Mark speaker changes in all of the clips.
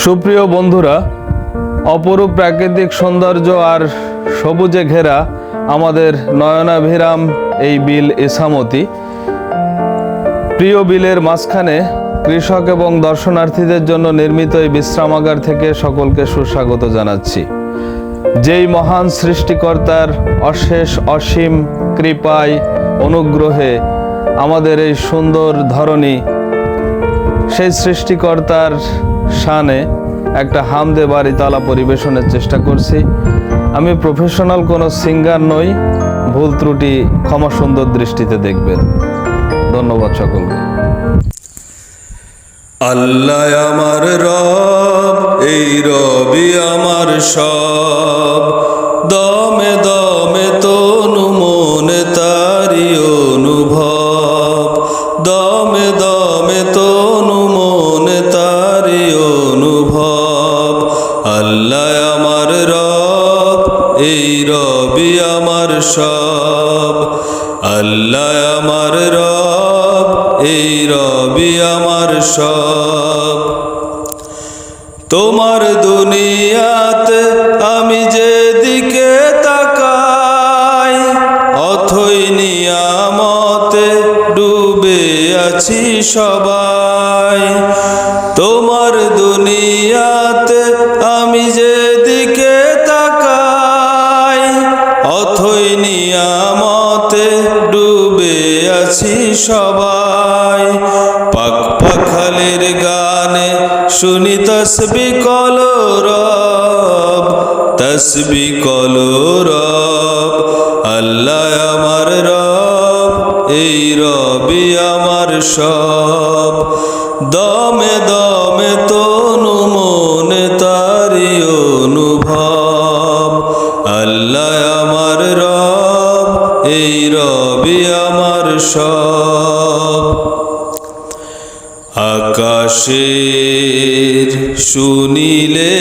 Speaker 1: সুপ্রিয় বন্ধুরা, অপরূপ প্রাকৃতিক সৌন্দর্য আর সবুজে ঘেরা আমাদের নয়নাভিরাম এই বিল ইছামতি। প্রিয় বিলের মাঝখানে কৃষক এবং দর্শনার্থীদের জন্য নির্মিত এই বিশ্রামাগার থেকে সকলকে সুস্বাগত জানাচ্ছি। যেই মহান সৃষ্টিকর্তার অশেষ অসীম কৃপায় অনুগ্রহে আমাদের এই সুন্দর ধরনী, সেই সৃষ্টিকর্তার শানে একটা হামদে বাড়ি তালা পরিবেশনের চেষ্টা করছি। আমি প্রফেশনাল কোনো সিঙ্গার নই, ভুল ত্রুটি ক্ষমা সুন্দর দৃষ্টিতে দেখবেন। ধন্যবাদ সকলকে।
Speaker 2: আল্লাহ আমার রব, এই রবি আমার সব, দমে দমে তনু মনে তারি অনুভব, দমে দমে তনু মনে তারি অনুভব। আল্লাহ আমার রব, এই রবি আমার সব, আল্লাহ আমার রব, এই রবি আমার সব। তোমার দুনিয়াতে আমি যেদিকে তাকাই, অথই নিয়ামতে ডুবে আছি সবাই। তোমার দুনিয়াতে আমি যেদিকে তাকাই, অথই নিয়ামতে ডুবে আছি সবাই। পাক পাখালির গানে শুনি তসবি কলরব, তসবি কলরব। আল্লাহ আমার রব, এই রবি আমার সব, দমে দমে তনু মনে তারি অনুভব। আল্লাহ আমার রব, এই রবি আমার সব। আকাশের শুনিলে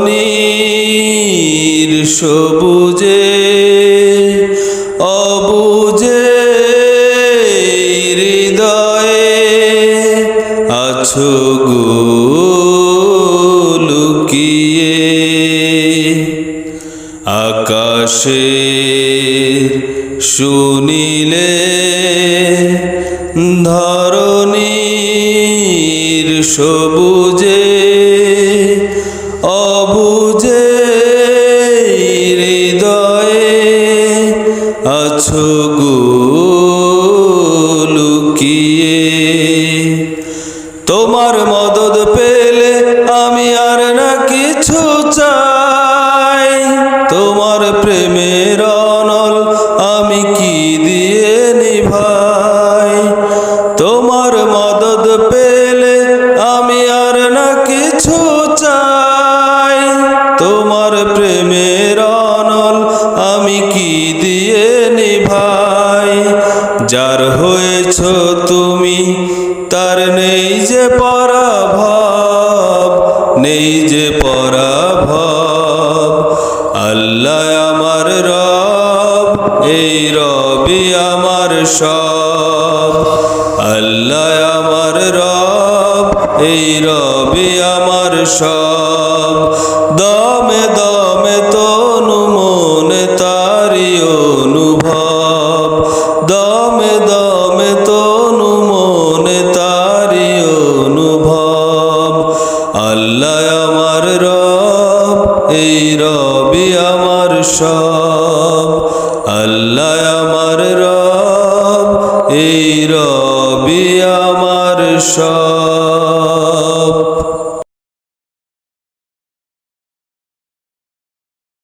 Speaker 2: ধরণীর সবুজে অবুজে হৃদয়ে আছো গো লুকিয়ে। আকাশের শুনিলে ধরণীর সবুজে অবুজে হৃদয়ে আছো গো লুকিয়ে। তোমার মদদ পেলে আমি আর না কিছু চাই, তোমার প্রেমের অনল আমি কি দিয়ে নিভাই। তোমার মদদ পেলে আমি আর না কিছু চাই, তোমার প্রেমের অনল আমি কি দিয়ে নিভাই। যার হয়েছ তুমি তার নেই যে পরাভব, নেই যে পরাভব। আল্লাহ আমার রব, এই রবি আমার সব, আল্লাহ আমার রব, এই রবি আমার সব। দমে দমে তনু মনে তারি অনুভব, দমে দমে তনু মনে তারি অনুভব। আল্লাহ আমার রব, এই রবি আমার সব, আল্লাহ আমার রব, এই রবি আমার সব।